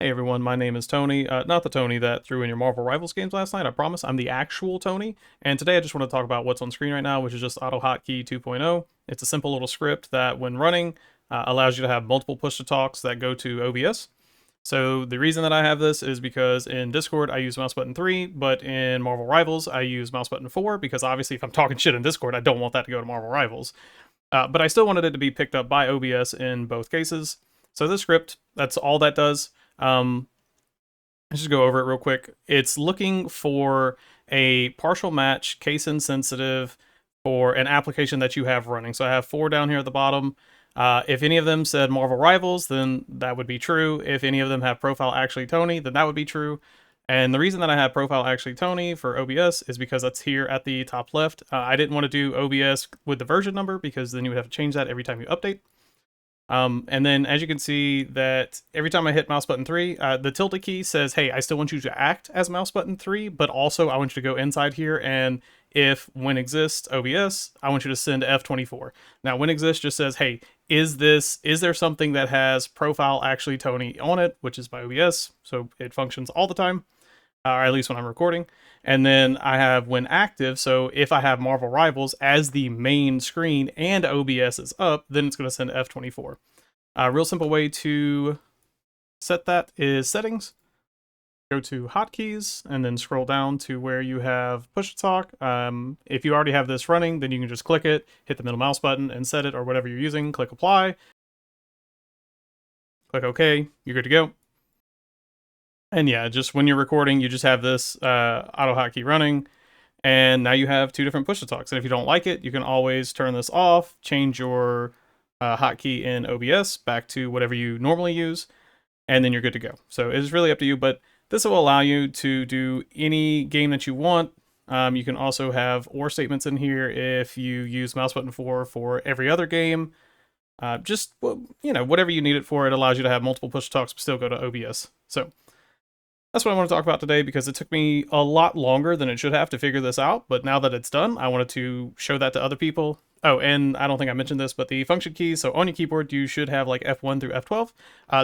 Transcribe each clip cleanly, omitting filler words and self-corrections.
Hey everyone, my name is Tony. Not the Tony that threw in your Marvel Rivals games last night, I promise. I'm the actual Tony. And today I just want to talk about what's on screen right now, which is just AutoHotkey 2.0. It's a simple little script that, when running, allows you to have multiple push-to-talks that go to OBS. So the reason that I have this is because in Discord I use mouse button 3, but in Marvel Rivals I use mouse button 4, because obviously if I'm talking shit in Discord, I don't want that to go to Marvel Rivals. But I still wanted it to be picked up by OBS in both cases. So this script, that's all that does. Let's just go over it real quick. It's looking for a partial match, case insensitive, for an application that you have running. So I have 4 down here at the bottom. If any of them said Marvel Rivals, then that would be true. If any of them have Profile Actually Tony, then that would be true. And the reason that I have Profile Actually Tony for OBS is because that's here at the top left. I didn't want to do OBS with the version number, because then you would have to change that every time you update. And then, as you can see, that every time I hit mouse button 3, the tilde key says, hey, I still want you to act as mouse button 3, but also I want you to go inside here, and if when exists OBS, I want you to send F24. Now, when exists just says, hey, is there something that has Profile Actually Tony on it, which is by OBS, so it functions all the time, or at least when I'm recording. And then I have when active, so if I have Marvel Rivals as the main screen and OBS is up, then it's going to send F24. A real simple way to set that is settings. Go to hotkeys and then scroll down to where you have push to talk. If you already have this running, then you can just click it, hit the middle mouse button and set it, or whatever you're using. Click apply. Click OK. You're good to go. And yeah, just when you're recording, you just have this AutoHotkey running, and now you have 2 different push-to-talks. And if you don't like it, you can always turn this off, change your hotkey in OBS back to whatever you normally use, and then you're good to go. So it's really up to you, but this will allow you to do any game that you want. You can also have or statements in here if you use mouse button 4 for every other game. Just, you know, whatever you need it for. It allows you to have multiple push-to-talks but still go to OBS. So that's what I want to talk about today, because it took me a lot longer than it should have to figure this out, but now that it's done, I wanted to show that to other people. Oh, and I don't think I mentioned this, but the function keys, so on your keyboard, you should have like F1 through F12.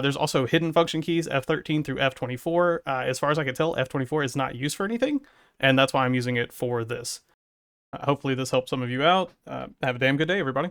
There's also hidden function keys, F13 through F24. As far as I can tell, F24 is not used for anything, and that's why I'm using it for this. Hopefully this helps some of you out. Have a damn good day, everybody.